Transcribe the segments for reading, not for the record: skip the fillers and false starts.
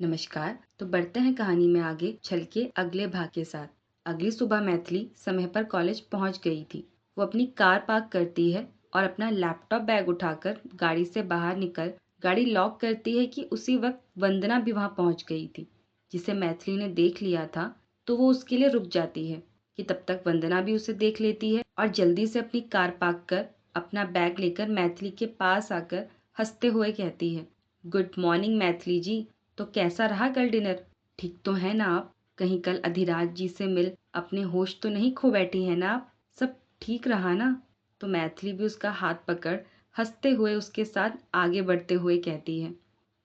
नमस्कार। तो बढ़ते हैं कहानी में आगे चल के अगले भाग के साथ। अगली सुबह मैथिली समय पर कॉलेज पहुंच गई थी। वो अपनी कार पार्क करती है और अपना लैपटॉप बैग उठाकर गाड़ी से बाहर निकल गाड़ी लॉक करती है कि उसी वक्त वंदना भी वहां पहुंच गई थी, जिसे मैथिली ने देख लिया था। तो वो उसके लिए रुक जाती है कि तब तक वंदना भी उसे देख लेती है और जल्दी से अपनी कार पार्क कर अपना बैग लेकर मैथिली के पास आकर हंसते हुए कहती है, गुड मॉर्निंग मैथिली जी। तो कैसा रहा कल डिनर? ठीक तो है ना आप? कहीं कल अधिराज जी से मिल अपने होश तो नहीं खो बैठी है ना आप? सब ठीक रहा ना? तो मैथिली भी उसका हाथ पकड़ हंसते हुए उसके साथ आगे बढ़ते हुए कहती है,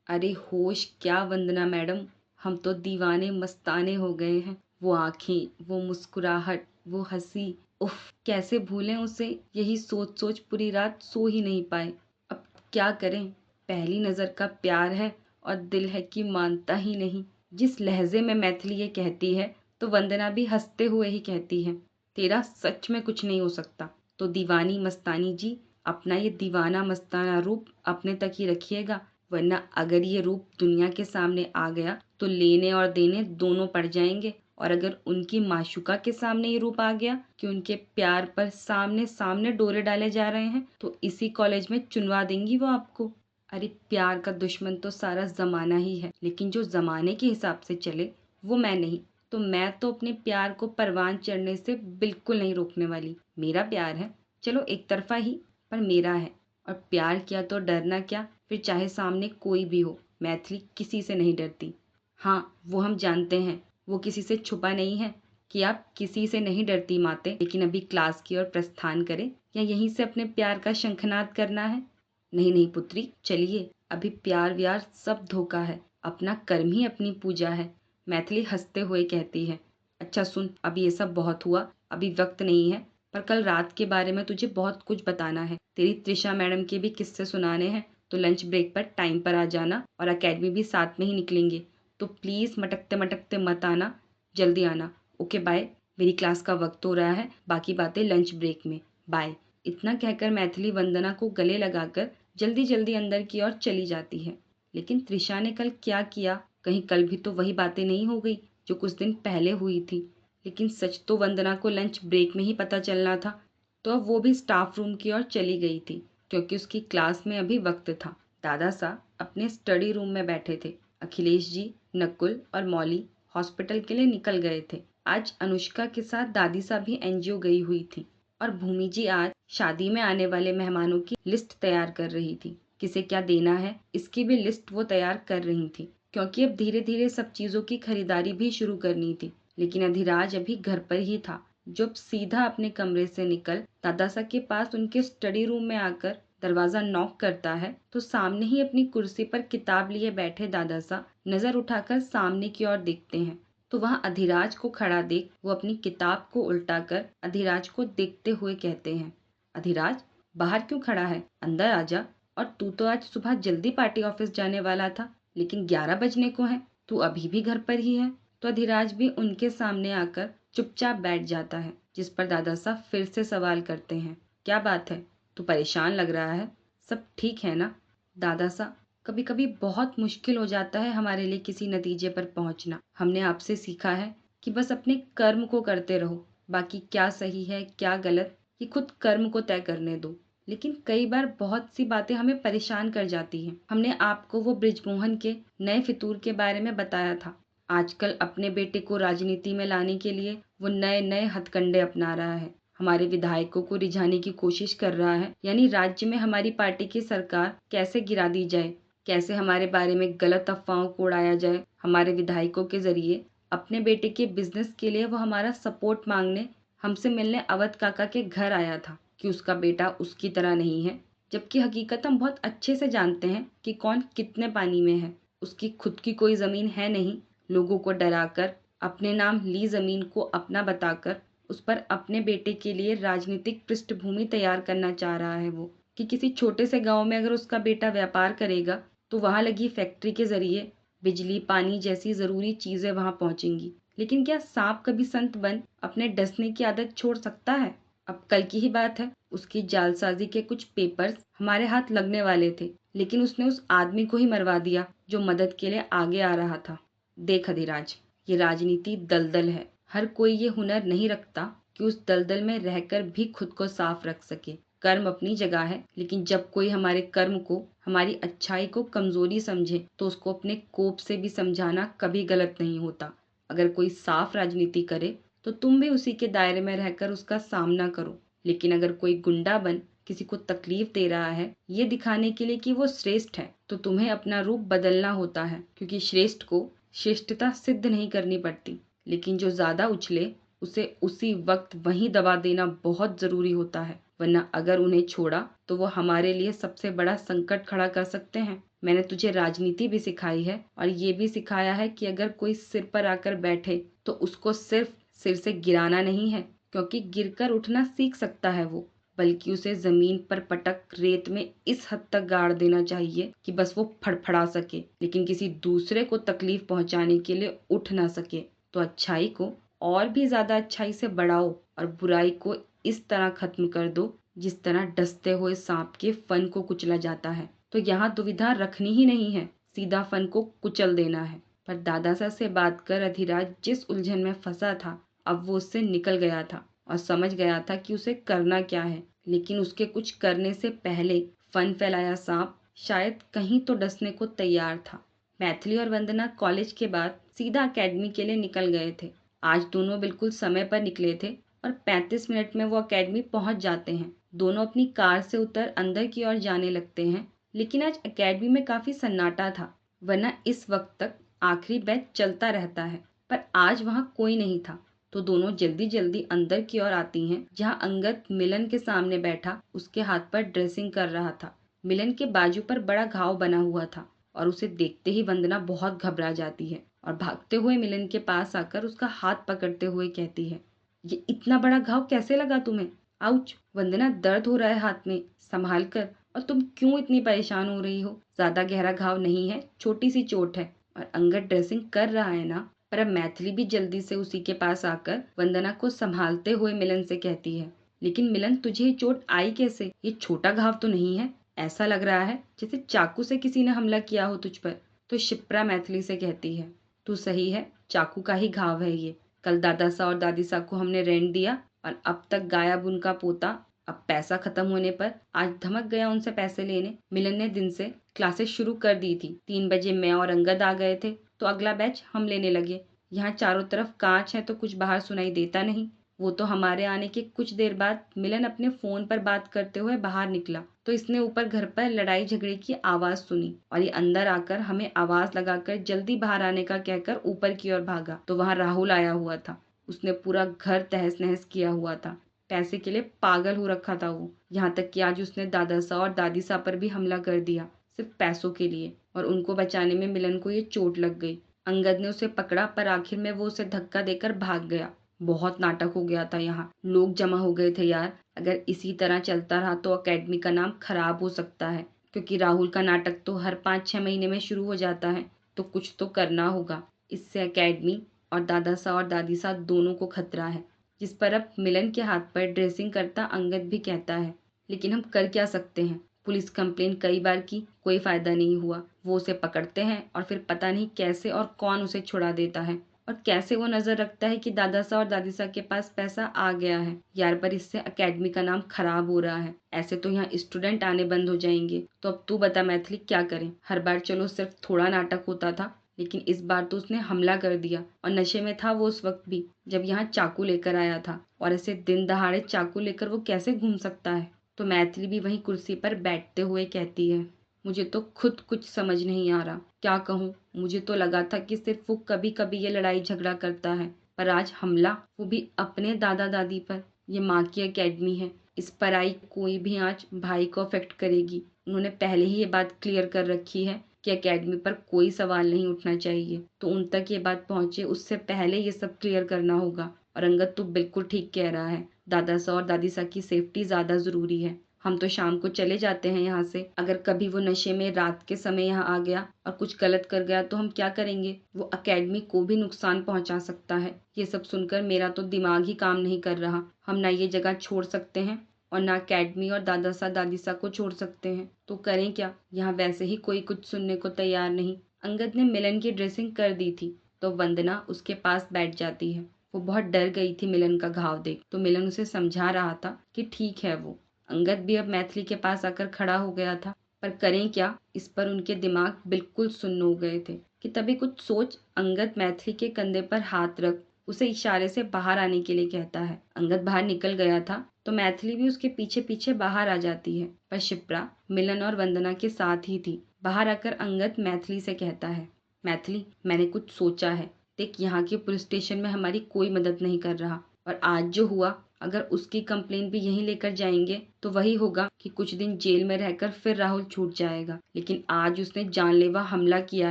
अरे होश क्या वंदना मैडम, हम तो दीवाने मस्ताने हो गए हैं। वो आंखें, वो मुस्कुराहट, वो हंसी, उफ कैसे भूलें उसे। यही सोच सोच पूरी रात सो ही नहीं पाए। अब क्या करें, पहली नज़र का प्यार है और दिल है कि मानता ही नहीं। जिस लहजे में मैथिली ये कहती है तो वंदना भी हंसते हुए ही कहती है, तेरा सच में कुछ नहीं हो सकता। तो दीवानी मस्तानी जी, अपना ये दीवाना मस्ताना रूप अपने तक ही रखिएगा, वरना अगर ये रूप दुनिया के सामने आ गया तो लेने और देने दोनों पड़ जाएंगे। और अगर उनकी माशुका के सामने ये रूप आ गया कि उनके प्यार पर सामने सामने डोरे डाले जा रहे हैं तो इसी कॉलेज में चुनवा देंगी वो आपको। अरे प्यार का दुश्मन तो सारा जमाना ही है, लेकिन जो जमाने के हिसाब से चले वो मैं नहीं। तो मैं तो अपने प्यार को परवान चढ़ने से बिल्कुल नहीं रोकने वाली। मेरा प्यार है, चलो एक तरफा ही, पर मेरा है। और प्यार किया तो डरना क्या, फिर चाहे सामने कोई भी हो। मैथिली किसी से नहीं डरती। हाँ वो हम जानते हैं, वो किसी से छुपा नहीं है कि आप किसी से नहीं डरती माते। लेकिन अभी क्लास की ओर प्रस्थान करें या यहीं से अपने प्यार का शंखनाद करना है? नहीं नहीं पुत्री, चलिए, अभी प्यार व्यार सब धोखा है, अपना कर्म ही अपनी पूजा है। मैथिली हंसते हुए कहती है, अच्छा सुन, अभी ये सब बहुत हुआ, अभी वक्त नहीं है। पर कल रात के बारे में तुझे बहुत कुछ बताना है। तेरी त्रिशा मैडम के भी किस्से सुनाने हैं। तो लंच ब्रेक पर टाइम पर आ जाना और एकेडमी भी साथ में ही निकलेंगे। तो प्लीज मटकते मटकते मत आना, जल्दी आना। ओके बाय, मेरी क्लास का वक्त हो रहा है, बाकी बातें लंच ब्रेक में, बाय। इतना कहकर मैथिली वंदना को गले लगाकर जल्दी जल्दी अंदर की ओर चली जाती है। लेकिन त्रिशा ने कल क्या किया, कहीं कल भी तो वही बातें नहीं हो गई जो कुछ दिन पहले हुई थी। लेकिन सच तो वंदना को लंच ब्रेक में ही पता चलना था। तो अब वो भी स्टाफ रूम की ओर चली गई थी, क्योंकि उसकी क्लास में अभी वक्त था। दादा साहब अपने स्टडी रूम में बैठे थे। अखिलेश जी, नकुल और मौली हॉस्पिटल के लिए निकल गए थे। आज अनुष्का के साथ दादी साहब भी एनजीओ गई हुई थी। और भूमि जी आज शादी में आने वाले मेहमानों की लिस्ट तैयार कर रही थी। किसे क्या देना है इसकी भी लिस्ट वो तैयार कर रही थी, क्योंकि अब धीरे धीरे सब चीजों की खरीदारी भी शुरू करनी थी। लेकिन अधिराज अभी घर पर ही था। जब सीधा अपने कमरे से निकल दादा साहब के पास उनके स्टडी रूम में आकर दरवाजा नॉक करता है तो सामने ही अपनी कुर्सी पर किताब लिए बैठे दादा साहब नजर उठाकर सामने की ओर देखते हैं। तो वहां अधिराज को खड़ा देख वो अपनी किताब को उल्टा कर अधिराज को देखते हुए कहते हैं, अधिराज, बाहर क्यों खड़ा है, अंदर आजा। और तू तो आज सुबह जल्दी पार्टी ऑफिस जाने वाला था, लेकिन 11 बजने को है, तू अभी भी घर पर ही है। तो अधिराज भी उनके सामने आकर चुपचाप बैठ जाता है, जिस पर दादा साहब फिर से सवाल करते हैं, क्या बात है, तू परेशान लग रहा है, सब ठीक है ना? दादा साहब, कभी कभी बहुत मुश्किल हो जाता है हमारे लिए किसी नतीजे पर पहुंचना। हमने आपसे सीखा है कि बस अपने कर्म को करते रहो, बाकी क्या सही है क्या गलत ये खुद कर्म को तय करने दो। लेकिन कई बार बहुत सी बातें हमें परेशान कर जाती हैं। हमने आपको वो ब्रिजमोहन के नए फितूर के बारे में बताया था। आजकल अपने बेटे को राजनीति में लाने के लिए वो नए नए हथकंडे अपना रहा है, हमारे विधायकों को रिझाने की कोशिश कर रहा है। यानी राज्य में हमारी पार्टी की सरकार कैसे गिरा दी जाए, कैसे हमारे बारे में गलत अफवाहों को उड़ाया जाए। हमारे विधायकों के जरिए अपने बेटे के बिजनेस के लिए वो हमारा सपोर्ट मांगने हमसे मिलने अवध काका के घर आया था कि उसका बेटा उसकी तरह नहीं है, जबकि हकीकत हम बहुत अच्छे से जानते हैं कि कौन कितने पानी में है। उसकी खुद की कोई जमीन है नहीं। लोगों को डराकर अपने नाम ली जमीन को अपना बताकर उस पर अपने बेटे के लिए राजनीतिक पृष्ठभूमि तैयार करना चाह रहा है वो, कि किसी छोटे से गांव में अगर उसका बेटा व्यापार करेगा तो वहां लगी फैक्ट्री के जरिए बिजली पानी जैसी जरूरी चीजें वहां पहुंचेंगी। लेकिन क्या सांप कभी संत बन अपने डसने की आदत छोड़ सकता है? अब कल की ही बात है, उसकी जालसाजी के कुछ पेपर्स हमारे हाथ लगने वाले थे, लेकिन उसने उस आदमी को ही मरवा दिया जो मदद के लिए आगे आ रहा था। देख अधिराज, ये राजनीति दलदल है। हर कोई ये हुनर नहीं रखता कि उस दलदल में रहकर भी खुद को साफ रख सके। कर्म अपनी जगह है, लेकिन जब कोई हमारे कर्म को, हमारी अच्छाई को कमजोरी समझे तो उसको अपने कोप से भी समझाना कभी गलत नहीं होता। अगर कोई साफ राजनीति करे तो तुम भी उसी के दायरे में रहकर उसका सामना करो, लेकिन अगर कोई गुंडा बन किसी को तकलीफ दे रहा है ये दिखाने के लिए कि वो श्रेष्ठ है, तो तुम्हें अपना रूप बदलना होता है, क्योंकि श्रेष्ठ को श्रेष्ठता सिद्ध नहीं करनी पड़ती, लेकिन जो ज्यादा उछले उसे उसी वक्त वहीं दबा देना बहुत जरूरी होता है, वरना अगर उन्हें छोड़ा तो वो हमारे लिए सबसे बड़ा संकट खड़ा कर सकते हैं। मैंने तुझे राजनीति भी सिखाई है और ये भी सिखाया है कि अगर कोई सिर पर आकर बैठे तो उसको सिर्फ सिर से गिराना नहीं है, क्योंकि गिरकर उठना सीख सकता है वो, बल्कि उसे जमीन पर पटक रेत में इस हद तक गाड़ देना चाहिए कि बस वो फड़फड़ा सके, लेकिन किसी दूसरे को तकलीफ पहुंचाने के लिए उठ ना सके। तो अच्छाई को और भी ज्यादा अच्छाई से बढ़ाओ और बुराई को इस तरह खत्म कर दो जिस तरह डसते हुए सांप के फन को कुचला जाता है। तो यहाँ दुविधा रखनी ही नहीं है, सीधा फन को कुचल देना है। पर दादासा से बात कर अधिराज जिस उलझन में फंसा था अब वो उससे निकल गया था और समझ गया था कि उसे करना क्या है, लेकिन उसके कुछ करने से पहले फन फैलाया सांप शायद कहीं तो डसने को तैयार था। मैथिली और वंदना कॉलेज के बाद सीधा एकेडमी के लिए निकल गए थे। आज दोनों बिल्कुल समय पर निकले थे और 35 मिनट में वो एकेडमी पहुंच जाते हैं। दोनों अपनी कार से उतर अंदर की ओर जाने लगते हैं, लेकिन आज एकेडमी में काफी सन्नाटा था, वरना इस वक्त तक आखिरी बैच चलता रहता है, पर आज वहां कोई नहीं था। तो दोनों जल्दी जल्दी अंदर की ओर आती हैं, जहां अंगद मिलन के सामने बैठा उसके हाथ पर ड्रेसिंग कर रहा था। मिलन के बाजू पर बड़ा घाव बना हुआ था और उसे देखते ही वंदना बहुत घबरा जाती है और भागते हुए मिलन के पास आकर उसका हाथ पकड़ते हुए कहती है, ये इतना बड़ा घाव कैसे लगा तुम्हें? आउच! वंदना, दर्द हो रहा है हाथ में, संभाल कर। और तुम क्यों इतनी परेशान हो रही हो? ज्यादा गहरा घाव नहीं है, छोटी सी चोट है। और अंगद ड्रेसिंग कर रहा है ना? पर अब मैथिली भी जल्दी से उसी के पास आकर वंदना को संभालते हुए मिलन से कहती है, लेकिन मिलन, तुझे ये चोट आई कैसे? ये छोटा घाव तो नहीं है, ऐसा लग रहा है जैसे चाकू से किसी ने हमला किया हो तुझ पर। तो शिप्रा मैथिली से कहती है, तू सही है, चाकू का ही घाव है ये। कल दादा सा और दादी सा को हमने रेंट दिया और अब तक गायब उनका पोता। अब पैसा खत्म होने पर आज धमक गया उनसे पैसे लेने। मिलन ने दिन से क्लासेस शुरू कर दी थी। 3 बजे मैं और अंगद आ गए थे तो अगला बैच हम लेने लगे। यहाँ चारों तरफ कांच है तो कुछ बाहर सुनाई देता नहीं। वो तो हमारे आने के कुछ देर बाद मिलन अपने फोन पर बात करते हुए बाहर निकला तो इसने ऊपर घर पर लड़ाई झगड़े की आवाज सुनी और ये अंदर आकर हमें आवाज लगाकर जल्दी बाहर आने का कहकर ऊपर की ओर भागा तो वहां राहुल आया हुआ था। उसने पूरा घर तहस नहस किया हुआ था। पैसे के लिए पागल हो रखा था वो, यहाँ तक कि आज उसने दादा सा और दादी सा पर भी हमला कर दिया सिर्फ पैसों के लिए, और उनको बचाने में मिलन को ये चोट लग गई। अंगद ने उसे पकड़ा पर आखिर में वो उसे धक्का देकर भाग गया। बहुत नाटक हो गया था, यहाँ लोग जमा हो गए थे यार। अगर इसी तरह चलता रहा तो अकेडमी का नाम खराब हो सकता है, क्योंकि राहुल का नाटक तो हर 5-6 महीने में शुरू हो जाता है। तो कुछ तो करना होगा, इससे अकेडमी और दादा सा और दादी सा दोनों को खतरा है। जिस पर अब मिलन के हाथ पर ड्रेसिंग करता अंगद भी कहता है, लेकिन हम कर क्या सकते हैं? पुलिस कंप्लेन कई बार की, कोई फायदा नहीं हुआ। वो उसे पकड़ते हैं और फिर पता नहीं कैसे और कौन उसे छुड़ा देता है, और कैसे वो नजर रखता है कि दादा सा और दादी सा के पास पैसा आ गया है यार। पर इससे अकेडमी का नाम खराब हो रहा है। ऐसे तो यहाँ स्टूडेंट आने बंद हो जाएंगे। तो अब तू बता मैथिली, क्या करें? हर बार चलो सिर्फ थोड़ा नाटक होता था, लेकिन इस बार तो उसने हमला कर दिया, और नशे में था वो उस वक्त भी जब यहाँ चाकू लेकर आया था। और ऐसे दिन दहाड़े चाकू लेकर वो कैसे घूम सकता है? तो मैथिली भी वहीं कुर्सी पर बैठते हुए कहती है, मुझे तो खुद कुछ समझ नहीं आ रहा, क्या कहूँ। मुझे तो लगा था कि सिर्फ वो कभी कभी ये लड़ाई झगड़ा करता है, पर आज हमला, वो भी अपने दादा दादी पर। ये माँ की एकेडमी है, इस पराई कोई भी आंच भाई को अफेक्ट करेगी। उन्होंने पहले ही ये बात क्लियर कर रखी है कि एकेडमी पर कोई सवाल नहीं उठना चाहिए। तो उन तक ये बात पहुंचे उससे पहले ये सब क्लियर करना होगा। और अंगद तू बिल्कुल ठीक कह रहा है, दादा सा और दादी सा की सेफ्टी ज्यादा जरूरी है। हम तो शाम को चले जाते हैं यहाँ से, अगर कभी वो नशे में रात के समय यहाँ आ गया और कुछ गलत कर गया तो हम क्या करेंगे? वो एकेडमी को भी नुकसान पहुंचा सकता है। ये सब सुनकर मेरा तो दिमाग ही काम नहीं कर रहा। हम ना ये जगह छोड़ सकते हैं और ना अकेडमी और दादा सा दादी सा को छोड़ सकते हैं। तो करें क्या? यहाँ वैसे ही कोई कुछ सुनने को तैयार नहीं। अंगद ने मिलन की ड्रेसिंग कर दी थी तो वंदना उसके पास बैठ जाती है। वो बहुत डर गई थी मिलन का घाव देख, तो मिलन उसे समझा रहा था कि ठीक है वो। अंगद भी अब मैथिली के पास आकर खड़ा हो गया था, पर करें क्या, इस पर उनके दिमाग बिल्कुल सुन्न हो गए थे कि तभी कुछ सोच अंगद मैथिली के कंधे पर हाथ रख उसे इशारे से बाहर आने के लिए कहता है। अंगद बाहर निकल गया था तो मैथिली भी उसके पीछे पीछे बाहर आ जाती है, पर शिप्रा मिलन और वंदना के साथ ही थी। बाहर आकर अंगद मैथिली से कहता है, मैथिली मैंने कुछ सोचा है। देख, यहाँ के पुलिस स्टेशन में हमारी कोई मदद नहीं कर रहा, और आज जो हुआ अगर उसकी कंप्लेन भी यहीं लेकर जाएंगे तो वही होगा कि कुछ दिन जेल में रहकर फिर राहुल छूट जाएगा। लेकिन आज उसने जानलेवा हमला किया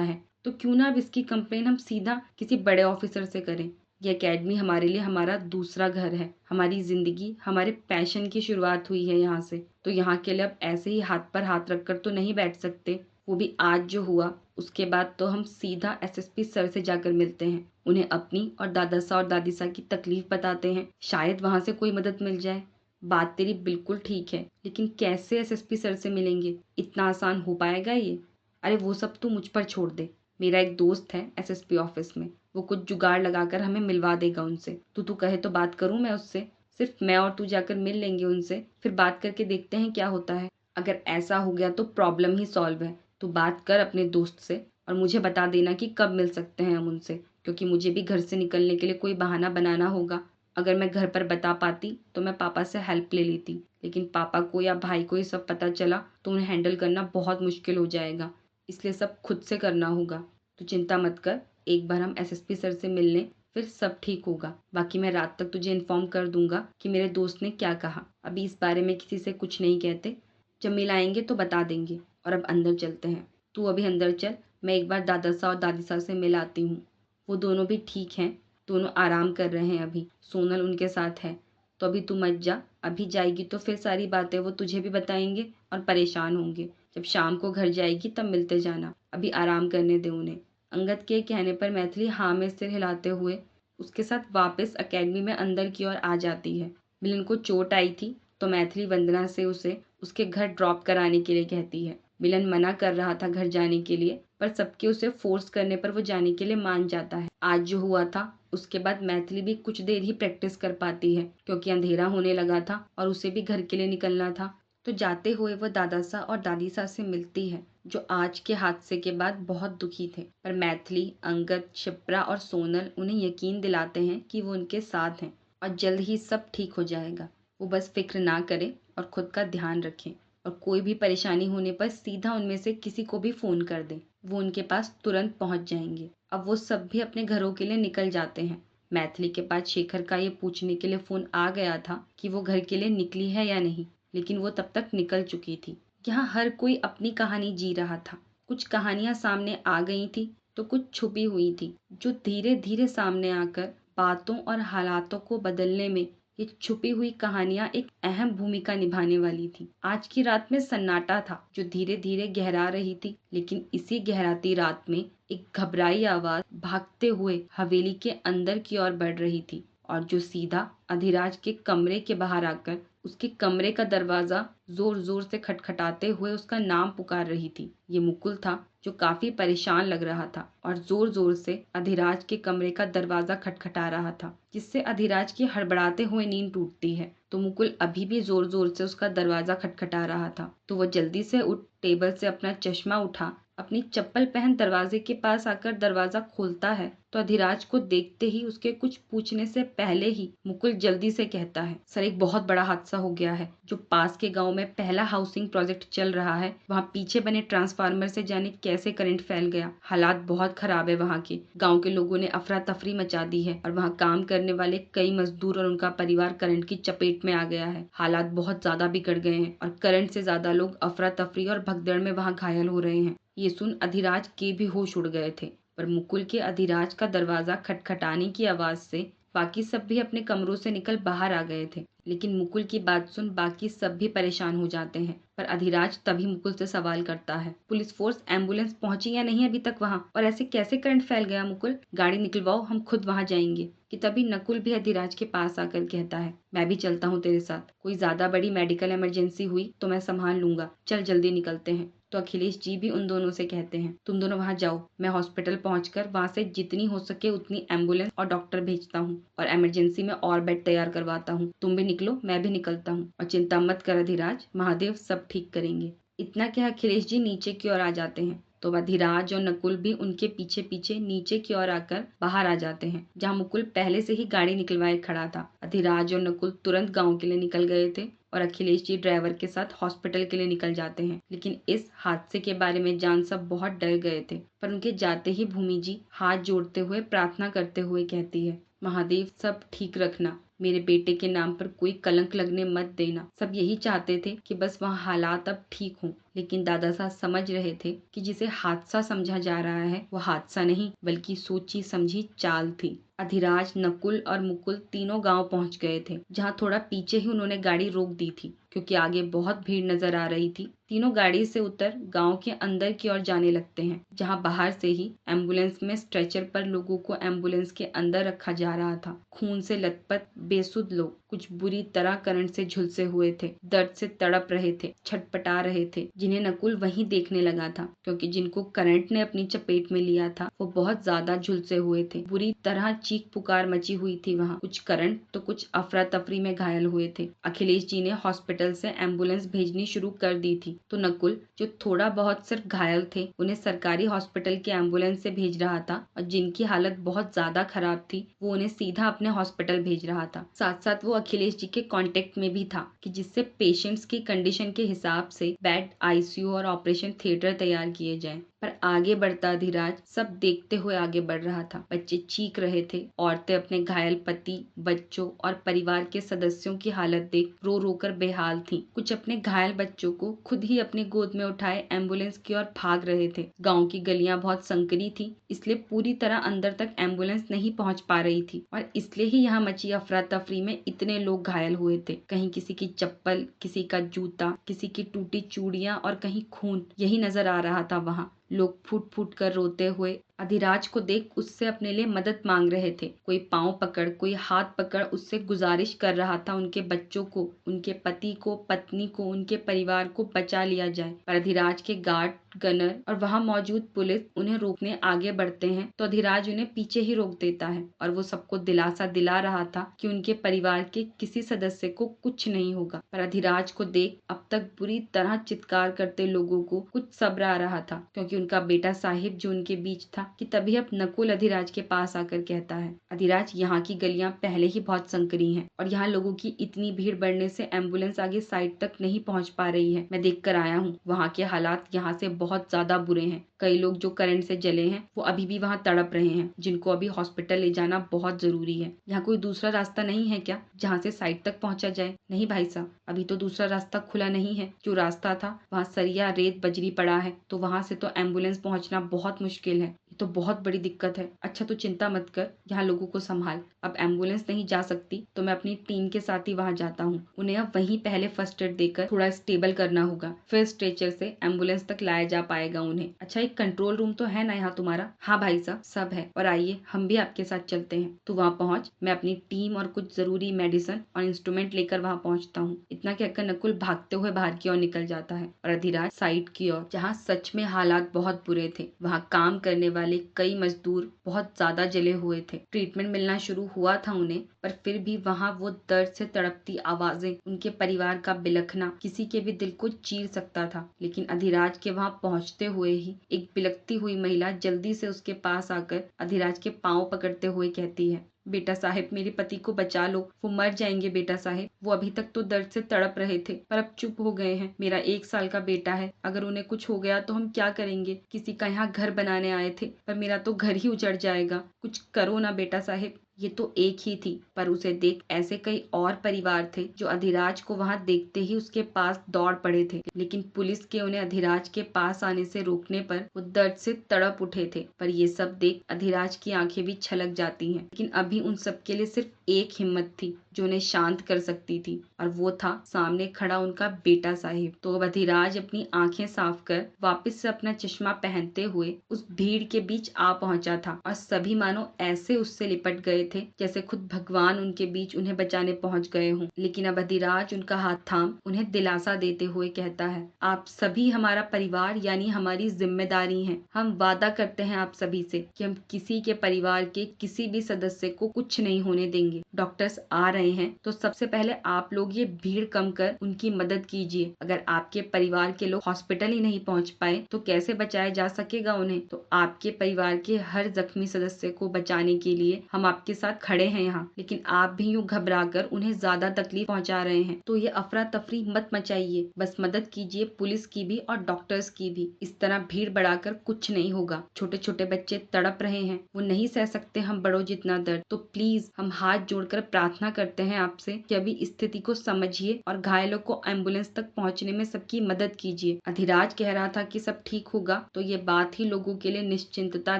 है तो क्यों ना अब इसकी कंप्लेन हम सीधा किसी बड़े ऑफिसर से करें। ये एकेडमी हमारे लिए हमारा दूसरा घर है, हमारी जिंदगी, हमारे पैशन की शुरुआत हुई है यहाँ से, तो यहाँ के लिए अब ऐसे ही हाथ पर हाथ रखकर तो नहीं बैठ सकते। वो भी आज जो हुआ उसके बाद तो हम सीधा एसएसपी सर से जाकर मिलते हैं, उन्हें अपनी और दादा सा और दादी सा की तकलीफ बताते हैं, शायद वहां से कोई मदद मिल जाए। बात तेरी बिल्कुल ठीक है, लेकिन कैसे एसएसपी सर से मिलेंगे? इतना आसान हो पाएगा ये? अरे वो सब तू मुझ पर छोड़ दे। मेरा एक दोस्त है एसएसपी ऑफिस में, वो कुछ जुगाड़ लगाकर हमें मिलवा देगा उनसे। तू कहे तो बात करूं मैं उससे? सिर्फ मैं और तू जाकर मिल लेंगे उनसे, फिर बात करके देखते हैं क्या होता है। अगर ऐसा हो गया तो प्रॉब्लम ही सॉल्व है। तू बात कर अपने दोस्त से और मुझे बता देना कि कब मिल सकते हैं हम उनसे, क्योंकि मुझे भी घर से निकलने के लिए कोई बहाना बनाना होगा। अगर मैं घर पर बता पाती तो मैं पापा से हेल्प ले लेती, लेकिन पापा को या भाई को ये सब पता चला तो उन्हें हैंडल करना बहुत मुश्किल हो जाएगा, इसलिए सब खुद से करना होगा। तो चिंता मत कर, एक बार हम एसएसपी सर से मिल लें फिर सब ठीक होगा। बाकी मैं रात तक तुझे इन्फॉर्म कर दूंगा कि मेरे दोस्त ने क्या कहा। अभी इस बारे में किसी से कुछ नहीं कहते, जब मिलाएंगे तो बता देंगे। और अब अंदर चलते हैं, तू अभी अंदर चल, मैं एक बार दादा सा और दादी सा से मिल आती हूँ। वो दोनों भी ठीक हैं, दोनों आराम कर रहे हैं, अभी सोनल उनके साथ है। तो अभी तू मत जा, अभी जाएगी तो फिर सारी बातें वो तुझे भी बताएंगे और परेशान होंगे। जब शाम को घर जाएगी तब मिलते जाना, अभी आराम करने दे उन्हें। अंगद के कहने पर मैथिली हाँ में सिर हिलाते हुए उसके साथ वापस अकेडमी में अंदर की ओर आ जाती है। मिलन को चोट आई थी तो मैथिली वंदना से उसे उसके घर ड्रॉप कराने के लिए कहती है। मिलन मना कर रहा था घर जाने के लिए, पर सबके उसे फोर्स करने पर वो जाने के लिए मान जाता है। आज जो हुआ था उसके बाद मैथिली भी कुछ देर ही प्रैक्टिस कर पाती है, क्योंकि अंधेरा होने लगा था और उसे भी घर के लिए निकलना था। तो जाते हुए वह दादा सा और दादी सा से मिलती है, जो आज के हादसे के बाद बहुत दुखी थे। पर मैथिली, अंगद, शिप्रा और सोनल उन्हें यकीन दिलाते हैं कि वो उनके साथ हैं और जल्द ही सब ठीक हो जाएगा। वो बस फिक्र ना करें और खुद का ध्यान रखें, और कोई भी परेशानी होने पर सीधा उनमें से किसी को भी फ़ोन कर दें, वो उनके पास तुरंत पहुंच जाएंगे। अब वो सब भी अपने घरों के लिए निकल जाते हैं। मैथिली के पास शेखर का ये पूछने के लिए फ़ोन आ गया था कि वो घर के लिए निकली है या नहीं, लेकिन वो तब तक निकल चुकी थी। यहाँ हर कोई अपनी कहानी जी रहा था। कुछ कहानियां सामने आ गई थी तो कुछ छुपी हुई थी, जो धीरे धीरे सामने आकर बातों और हालातों को बदलने में ये छुपी हुई कहानियां एक अहम भूमिका निभाने वाली थी। आज की रात में सन्नाटा था जो धीरे धीरे गहरा रही थी, लेकिन इसी गहराती रात में एक घबराई आवाज भागते हुए हवेली के अंदर की ओर बढ़ रही थी, और जो सीधा अधिराज के कमरे के बाहर आकर उसके कमरे का दरवाजा जोर जोर से खटखटाते हुए उसका नाम पुकार रही थी। ये मुकुल था, जो काफी परेशान लग रहा था और जोर जोर से अधिराज के कमरे का दरवाजा खटखटा रहा था, जिससे अधिराज की हड़बड़ाते हुए नींद टूटती है। तो मुकुल अभी भी जोर जोर से उसका दरवाजा खटखटा रहा था। तो वह जल्दी से उठ टेबल से अपना चश्मा उठा, अपनी चप्पल पहन दरवाजे के पास आकर दरवाजा खोलता है, तो अधिराज को देखते ही उसके कुछ पूछने से पहले ही मुकुल जल्दी से कहता है, सर एक बहुत बड़ा हादसा हो गया है। जो पास के गांव में पहला हाउसिंग प्रोजेक्ट चल रहा है, वहाँ पीछे बने ट्रांसफार्मर से जाने कैसे करंट फैल गया। हालात बहुत खराब है, वहाँ के गाँव के लोगों ने अफरा तफरी मचा दी है और वहाँ काम करने वाले कई मजदूर और उनका परिवार करंट की चपेट में आ गया है। हालात बहुत ज्यादा बिगड़ गए हैं और करंट से ज्यादा लोग अफरा तफरी और भगदड़ में वहाँ घायल हो रहे हैं। ये सुन अधिराज के भी होश उड़ गए थे, पर मुकुल के अधिराज का दरवाजा खटखटाने की आवाज से बाकी सब भी अपने कमरों से निकल बाहर आ गए थे। लेकिन मुकुल की बात सुन बाकी सब भी परेशान हो जाते हैं, पर अधिराज तभी मुकुल से सवाल करता है, पुलिस फोर्स एम्बुलेंस पहुंची या नहीं अभी तक वहाँ, और ऐसे कैसे करंट फैल गया? मुकुल गाड़ी निकलवाओ, हम खुद वहाँ जाएंगे। कि तभी नकुल भी अधिराज के पास आकर कहता है, मैं भी चलता हूँ तेरे साथ, कोई ज्यादा बड़ी मेडिकल इमरजेंसी हुई तो मैं संभाल लूंगा, चल जल्दी निकलते हैं। तो अखिलेश जी भी उन दोनों से कहते हैं, तुम दोनों वहाँ जाओ, मैं हॉस्पिटल पहुंचकर वहाँ से जितनी हो सके उतनी एम्बुलेंस और डॉक्टर भेजता हूँ और इमरजेंसी में और बेड तैयार करवाता हूँ। तुम भी निकलो, मैं भी निकलता हूँ, और चिंता मत कर अधिराज, महादेव सब ठीक करेंगे। इतना कह अखिलेश जी नीचे की ओर आ जाते हैं तो अधिराज और नकुल भी उनके पीछे पीछे नीचे की ओर आकर बाहर आ जाते हैं, जहाँ मुकुल पहले से ही गाड़ी निकलवाए खड़ा था। अधिराज और नकुल तुरंत गांव के लिए निकल गए थे और अखिलेश जी ड्राइवर के साथ हॉस्पिटल के लिए निकल जाते हैं। लेकिन इस हादसे के बारे में जान सब बहुत डर गए थे, पर उनके जाते ही भूमि जी हाथ जोड़ते हुए प्रार्थना करते हुए कहती है, महादेव सब ठीक रखना, मेरे बेटे के नाम पर कोई कलंक लगने मत देना। सब यही चाहते थे कि बस वहाँ हालात अब ठीक हों, लेकिन दादा साहब समझ रहे थे कि जिसे हादसा समझा जा रहा है वो हादसा नहीं बल्कि सोची समझी चाल थी। अधिराज, नकुल और मुकुल तीनों गांव पहुंच गए थे, जहां थोड़ा पीछे ही उन्होंने गाड़ी रोक दी थी क्योंकि आगे बहुत भीड़ नजर आ रही थी। तीनों गाड़ी से उतर गांव के अंदर की ओर जाने लगते हैं, जहां बाहर से ही एम्बुलेंस में स्ट्रेचर पर लोगों को एम्बुलेंस के अंदर रखा जा रहा था। खून से लथपथ बेसुध लोग, कुछ बुरी तरह करंट से झुलसे हुए थे, दर्द से तड़प रहे थे, छटपटा रहे थे, जिन्हें नकुल वहीं देखने लगा था क्योंकि जिनको करंट ने अपनी चपेट में लिया था वो बहुत ज्यादा झुलसे हुए थे। बुरी तरह चीख पुकार मची हुई थी वहाँ। कुछ करंट तो कुछ अफरा तफरी में घायल हुए थे। अखिलेश जी ने हॉस्पिटल से एम्बुलेंस भेजनी शुरू कर दी थी तो नकुल, जो थोड़ा बहुत सिर्फ घायल थे, उन्हें सरकारी हॉस्पिटल के एम्बुलेंस से भेज रहा था और जिनकी हालत बहुत ज्यादा खराब थी वो उन्हें सीधा अपने हॉस्पिटल भेज रहा था। साथ साथ वो अखिलेश जी के कांटेक्ट में भी था कि जिससे पेशेंट्स की कंडीशन के हिसाब से बेड, आईसीयू और ऑपरेशन थिएटर तैयार किए जाएं। पर आगे बढ़ता अधिराज सब देखते हुए आगे बढ़ रहा था। बच्चे चीख रहे थे, औरतें अपने घायल पति, बच्चों और परिवार के सदस्यों की हालत देख रो रो कर बेहाल थीं। कुछ अपने घायल बच्चों को खुद ही अपनी गोद में उठाए एम्बुलेंस की ओर भाग रहे थे। गांव की गलियां बहुत संकरी थी, इसलिए पूरी तरह अंदर तक एम्बुलेंस नहीं पहुंच पा रही थी और इसलिए ही यहाँ मची अफरा तफरी में इतने लोग घायल हुए थे। कहीं किसी की चप्पल, किसी का जूता, किसी की टूटी चूड़ियां और कहीं खून, यही नजर आ रहा था वहाँ। लोग फूट फूट कर रोते हुए अधिराज को देख उससे अपने लिए मदद मांग रहे थे। कोई पांव पकड़, कोई हाथ पकड़ उससे गुजारिश कर रहा था उनके बच्चों को, उनके पति को, पत्नी को, उनके परिवार को बचा लिया जाए। पर अधिराज के गार्ड, गनर और वहां मौजूद पुलिस उन्हें रोकने आगे बढ़ते हैं तो अधिराज उन्हें पीछे ही रोक देता है और वो सबको दिलासा दिला रहा था कि उनके परिवार के किसी सदस्य को कुछ नहीं होगा। पर अधिराज को देख अब तक बुरी तरह चित्कार करते लोगों को कुछ सब्र आ रहा था क्योंकि उनका बेटा साहिब जो उनके बीच था कि तभी अब नकुल अधिराज के पास आकर कहता है, अधिराज, यहाँ की गलियां पहले ही बहुत संकरी हैं और यहाँ लोगों की इतनी भीड़ बढ़ने से एम्बुलेंस आगे साइड तक नहीं पहुँच पा रही है। मैं देख कर आया हूँ, वहाँ के हालात यहाँ से बहुत ज्यादा बुरे हैं। कई लोग जो करंट से जले हैं वो अभी भी वहाँ तड़प रहे हैं, जिनको अभी हॉस्पिटल ले जाना बहुत जरूरी है। यहाँ कोई दूसरा रास्ता नहीं है क्या जहाँ से साइड तक पहुँचा जाए? नहीं भाई साहब, अभी तो दूसरा रास्ता खुला नहीं है। जो रास्ता था वहाँ सरिया, रेत, बजरी पड़ा है, तो वहाँ से तो एम्बुलेंस पहुँचना बहुत मुश्किल है। ये तो बहुत बड़ी दिक्कत है। अच्छा तो चिंता मत कर, यहाँ लोगों को संभाल। अब एम्बुलेंस नहीं जा सकती तो मैं अपनी टीम के साथ ही वहाँ जाता हूँ। उन्हें अब वहीं पहले फर्स्ट एड देकर थोड़ा स्टेबल करना होगा, फिर स्ट्रेचर से एम्बुलेंस तक लाया जा पाएगा उन्हें। अच्छा, एक कंट्रोल रूम तो है ना यहाँ तुम्हारा? हाँ भाई साहब, सब है, और आइए हम भी आपके साथ चलते हैं। तो वहाँ पहुँच मैं अपनी टीम और कुछ जरूरी मेडिसिन और इंस्ट्रूमेंट लेकर वहाँ पहुँचता हूँ। इतना कहकर नकुल भागते हुए बाहर की ओर निकल जाता है और अधिराज साइड की ओर, जहाँ सच में हालात बहुत बुरे थे। वहाँ काम करने वाले कई मजदूर बहुत ज्यादा जले हुए थे। ट्रीटमेंट मिलना शुरू हुआ था उन्हें, पर फिर भी वहाँ वो दर्द से तड़पती आवाजें, उनके परिवार का बिलखना किसी के भी दिल को चीर सकता था। लेकिन अधिराज के वहाँ पहुँचते हुए ही एक बिलखती हुई महिला जल्दी से उसके पास आकर अधिराज के पाँव पकड़ते हुए कहती है, बेटा साहिब, मेरे पति को बचा लो, वो मर जाएंगे बेटा साहिब। वो अभी तक तो दर्द से तड़प रहे थे पर अब चुप हो गए हैं। मेरा 1 साल का बेटा है, अगर उन्हें कुछ हो गया तो हम क्या करेंगे? किसी का यहाँ घर बनाने आए थे पर मेरा तो घर ही उजड़ जाएगा। कुछ करो ना बेटा साहिब। ये तो एक ही थी, पर उसे देख ऐसे कई और परिवार थे जो अधिराज को वहां देखते ही उसके पास दौड़ पड़े थे। लेकिन पुलिस के उन्हें अधिराज के पास आने से रोकने पर वो दर्द से तड़प उठे थे। पर ये सब देख अधिराज की आंखें भी छलक जाती हैं। लेकिन अभी उन सब के लिए सिर्फ एक हिम्मत थी जो उन्हें शांत कर सकती थी, और वो था सामने खड़ा उनका बेटा साहिब। तो अब अधिराज अपनी आंखें साफ कर वापस से अपना चश्मा पहनते हुए उस भीड़ के बीच आ पहुंचा था और सभी मानो ऐसे उससे लिपट गए थे, जैसे खुद भगवान उनके बीच उन्हें बचाने पहुंच गए हों। लेकिन अब अधिराज उनका हाथ थाम उन्हें दिलासा देते हुए कहता है, आप सभी हमारा परिवार यानी हमारी जिम्मेदारी हैं। हम वादा करते हैं आप सभी से कि हम किसी के परिवार के किसी भी सदस्य को कुछ नहीं होने देंगे। डॉक्टर्स आ रहे हैं तो सबसे पहले आप लोग ये भीड़ कम कर उनकी मदद कीजिए। अगर आपके परिवार के लोग हॉस्पिटल ही नहीं पहुंच पाए तो कैसे बचाया जा सकेगा उन्हें? तो आपके परिवार के हर जख्मी सदस्य को बचाने के लिए हम आपके साथ खड़े हैं यहाँ, लेकिन आप भी यूँ घबरा कर उन्हें ज्यादा तकलीफ पहुंचा रहे हैं। तो ये अफरा तफरी मत मचाइए, बस मदद कीजिए, पुलिस की भी और डॉक्टर्स की भी। इस तरह भीड़ बढ़ाकर कुछ नहीं होगा। छोटे छोटे बच्चे तड़प रहे हैं, वो नहीं सह सकते हम बड़ों जितना दर्द। तो प्लीज हम हाथ जोड़कर प्रार्थना करते हैं आपसे कि अभी स्थिति को समझिए और घायलों को एम्बुलेंस तक पहुंचने में सबकी मदद कीजिए। अधिराज कह रहा था कि सब ठीक होगा, तो ये बात ही लोगों के लिए निश्चिंतता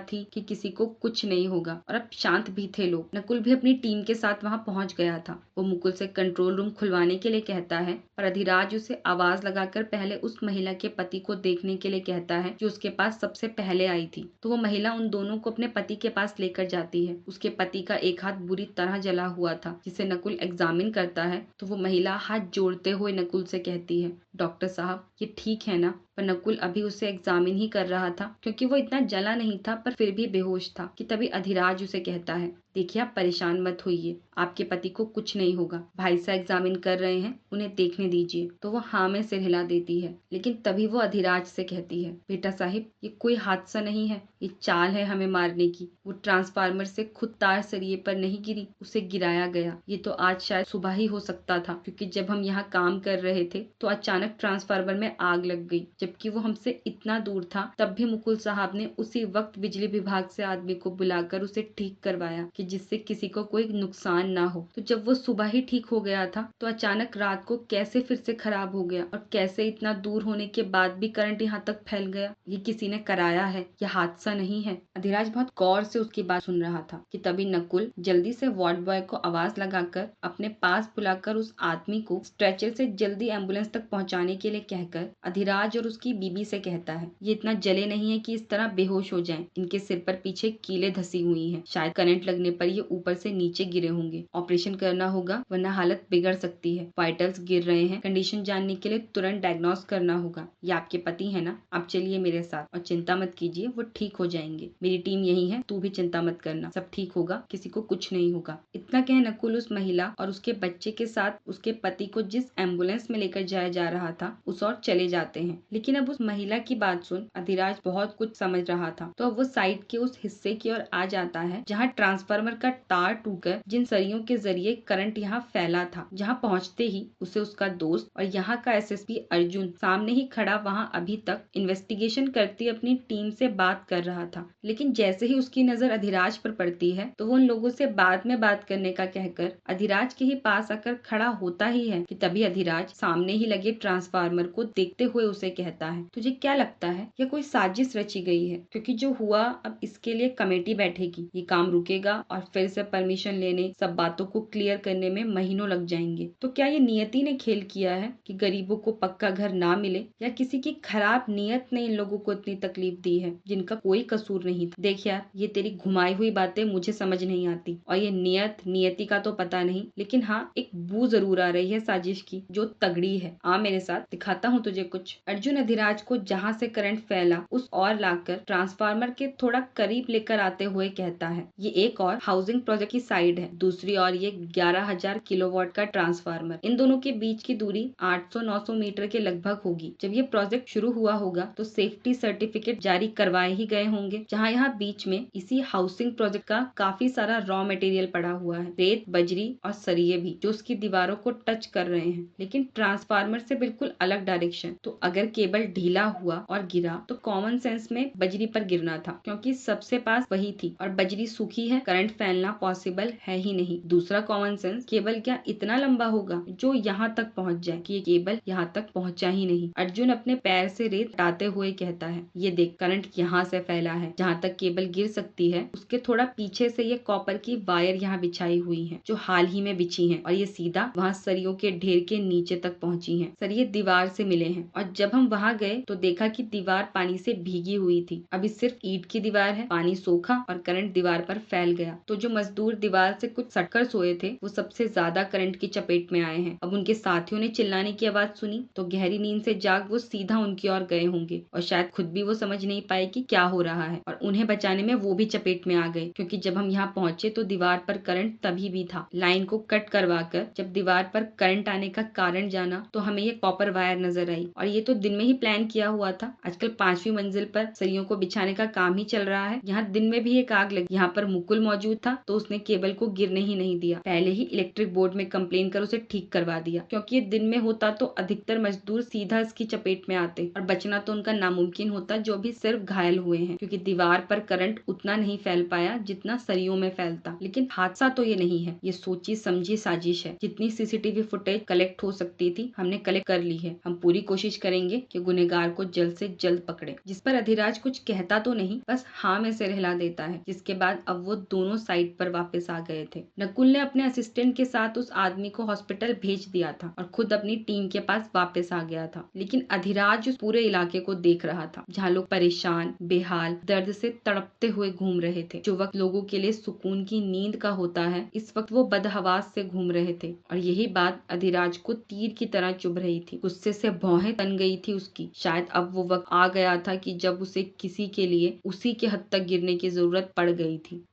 थी कि किसी को कुछ नहीं होगा, और अब शांत भी थे लोग। नकुल भी अपनी टीम के साथ वहां पहुंच गया था। वो मुकुल से कंट्रोल रूम खुलवाने के लिए कहता है, पर अधिराज उसे आवाज लगाकर पहले उस महिला के पति को देखने के लिए कहता है जो उसके पास सबसे पहले आई थी। तो वो महिला उन दोनों को अपने पति के पास लेकर जाती है। उसके पति का एक हाथ बुरी तरह जला हुआ था, जिसे नकुल एग्जामिन करता है। तो वो महिला हाथ जोड़ते हुए नकुल से कहती है, डॉक्टर साहब ये ठीक है ना? पर नकुल अभी उसे एग्जामिन ही कर रहा था, क्योंकि वो इतना जला नहीं था पर फिर भी बेहोश था, कि तभी अधिराज उसे कहता है, देखिए आप परेशान मत होइए, आपके पति को कुछ नहीं होगा, भाई साहब एग्जामिन कर रहे हैं, उन्हें देखने दीजिए। तो वो हाँ में सिर हिला देती है, लेकिन तभी वो अधिराज से कहती है, बेटा साहिब ये कोई हादसा नहीं है, ये चाल है हमें मारने की। वो ट्रांसफार्मर से खुद तार सरिये पर नहीं गिरी, उसे गिराया गया। ये तो आज शायद सुबह ही हो सकता था, क्योंकि जब हम यहाँ काम कर रहे थे तो अचानक ट्रांसफार्मर में आग लग गई। जबकि वो हमसे इतना दूर था, तब भी मुकुल साहब ने उसी वक्त बिजली विभाग से आदमी को बुलाकर उसे ठीक करवाया, कि जिससे किसी को कोई नुकसान ना हो। तो जब वो सुबह ही ठीक हो गया था, तो अचानक रात को कैसे फिर से खराब हो गया, और कैसे इतना दूर होने के बाद भी करंट यहाँ तक फैल गया? ये किसी ने कराया है, यह हादसा नहीं है। अधिराज बहुत गौर से उसकी बात सुन रहा था कि तभी नकुल जल्दी से वार्ड बॉय को आवाज लगाकर अपने पास बुलाकर उस आदमी को स्ट्रेचर से जल्दी एम्बुलेंस तक पहुंचाने के लिए कहकर अधिराज और उसकी बीबी से कहता है, ये इतना जले नहीं है कि इस तरह बेहोश हो जाएं। इनके सिर पर पीछे कीलें धसी हुई हैं, शायद करंट लगने पर ये ऊपर से नीचे गिरे होंगे। ऑपरेशन करना होगा वरना हालत बिगड़ सकती है। वाइटल्स गिर रहे हैं, कंडीशन जानने के लिए तुरंत डायग्नोस करना होगा। ये आपके पति है ना? आप चलिए मेरे साथ और चिंता मत कीजिए, वो ठीक हो जाएंगे। मेरी टीम यही है, तू भी चिंता मत करना, सब ठीक होगा, किसी को कुछ नहीं होगा। इतना कह नकुल उस महिला और उसके बच्चे के साथ उसके पति को जिस एम्बुलेंस में लेकर जाया जा रहा था उस ओर चले जाते हैं। लेकिन अब उस महिला की बात सुन अधिराज बहुत कुछ समझ रहा था। तो अब वो साइड के उस हिस्से की ओर आ जाता है जहाँ ट्रांसफार्मर का तार टूटकर जिन सरियों के जरिए करंट यहाँ फैला था। जहाँ पहुँचते ही उसे उसका दोस्त और यहाँ का एसएसपी अर्जुन सामने ही खड़ा वहाँ अभी तक इन्वेस्टिगेशन करती अपनी टीम से बात कर रहा था। लेकिन जैसे ही उसकी नजर अधिराज पर पड़ती है तो वो उन लोगों से बाद में बात करने का कहकर अधिराज के ही पास आकर खड़ा होता ही है कि तभी अधिराज सामने ही लगे ट्रांसफार्मर को देखते हुए उसे कहता है, तुझे क्या लगता है यह कोई साजिश रची गई है? क्योंकि जो हुआ अब इसके लिए कमेटी बैठेगी, ये काम रुकेगा और फिर से परमिशन लेने, सब बातों को क्लियर करने में महीनों लग जाएंगे। तो क्या ये नियति ने खेल किया है कि गरीबों को पक्का घर ना मिले, या किसी की खराब नियत ने इन लोगों को इतनी तकलीफ दी है जिनका कोई कसूर नहीं था? देख यार, ये तेरी घुमाई हुई बातें मुझे समझ नहीं आती, और ये नियति का तो पता नहीं, लेकिन हाँ एक बू जरूर आ रही है साजिश की, जो तगड़ी है। आ मेरे साथ, दिखाता हूँ तुझे कुछ। अर्जुन अधिराज को जहाँ से करंट फैला उस और लाकर ट्रांसफार्मर के थोड़ा करीब लेकर आते हुए कहता है, ये एक और हाउसिंग प्रोजेक्ट की साइड है, दूसरी और ये 11,000 किलोवाट का ट्रांसफार्मर। इन दोनों के बीच की दूरी 800-900 मीटर के लगभग होगी। जब ये प्रोजेक्ट शुरू हुआ होगा तो सेफ्टी सर्टिफिकेट जारी करवाए ही गए होंगे। जहाँ यहाँ बीच में इसी हाउसिंग प्रोजेक्ट का काफी सारा रॉ मटेरियल पड़ा हुआ है, रेत, बजरी और सरिये भी, जो उसकी दीवारों को टच कर रहे हैं, लेकिन ट्रांसफार्मर से बिल्कुल अलग डायरेक्शन। तो अगर केबल ढीला हुआ और गिरा तो कॉमन सेंस में बजरी पर गिरना था, क्योंकि सबसे पास वही थी, और बजरी सूखी है, करंट फैलना पॉसिबल है ही नहीं। दूसरा कॉमन सेंस, केबल क्या इतना लंबा होगा जो यहाँ तक पहुँच जाए, कि ये केबल यहाँ तक पहुँचा ही नहीं। अर्जुन अपने पैर से रेत हटाते हुए कहता है, ये देख करंट यहाँ से फैला है, जहाँ तक केबल गिर सकती है उसके थोड़ा पीछे से ये कॉपर की वायर यहाँ बिछाई हुई है, जो हाल ही में बिछी है, और ये सीधा वहाँ सरियों के ढेर के नीचे तक पहुँची है। सरिये दीवार से मिले मिले हैं। और जब हम वहाँ गए तो देखा कि दीवार पानी से भीगी हुई थी। अभी सिर्फ ईंट की दीवार है। पानी सोखा और करंट दीवार पर फैल गया। तो जो मजदूर दीवार से कुछ सटकर सोए थे वो सबसे ज्यादा करंट की चपेट में आए हैं। अब उनके साथियों ने चिल्लाने की आवाज सुनी तो गहरी नींद से जाग वो सीधा उनकी ओर गए होंगे और शायद खुद भी वो समझ नहीं पाए कि क्या हो रहा है और उन्हें बचाने में वो भी चपेट में आ गए। क्योंकि जब हम यहाँ पहुंचे तो दीवार पर करंट तभी भी था। लाइन को कट करवा कर जब दीवार पर करंट आने का कारण जाना तो हमें ये कॉपर वायर नजर आई और ये तो दिन में ही प्लान किया हुआ था। आजकल 5वीं मंजिल पर सरियों को बिछाने का काम ही चल रहा है। यहाँ दिन में भी एक आग लगी। यहाँ पर मुकुल मौजूद था तो उसने केबल को गिरने ही नहीं दिया। पहले ही इलेक्ट्रिक बोर्ड में कंप्लेन कर उसे ठीक करवा दिया। क्योंकि ये दिन में होता तो अधिकतर मजदूर सीधा इसकी चपेट में आते और बचना तो उनका नामुमकिन होता, जो भी सिर्फ घायल हुए हैं। क्योंकि दीवार पर करंट उतना नहीं फैल पाया जितना सरियों में फैलता। लेकिन हादसा तो ये नहीं है, ये सोची समझी साजिश है। जितनी सीसीटीवी फुटेज कलेक्ट हो सकती थी हमने कलेक्ट कर ली है। हम पूरी कोशिश करेंगे कि गुनहगार को जल्द से जल्द पकड़े। जिस पर अधिराज कुछ कहता तो नहीं, बस हाँ में सिर हिला देता है। जिसके बाद अब वो दोनों साइड पर वापस आ गए थे। नकुल ने अपने असिस्टेंट के साथ उस आदमी को हॉस्पिटल भेज दिया था और खुद अपनी टीम के पास वापस आ गया था। लेकिन अधिराज उस पूरे इलाके को देख रहा था जहाँ लोग परेशान, बेहाल, दर्द से तड़पते हुए घूम रहे थे। जो वक्त लोगों के लिए सुकून की नींद का होता है, इस वक्त वो बदहवास से घूम रहे थे। और यही बात अधिराज को तीर की तरह चुभ रही थी। गुस्से से भौहें तन गई थी उसकी। शायद अब वो वक्त आ गया था कि जब उसे किसी के लिए उसी के हद तक गिरने की जरूरत पड़ गई थी।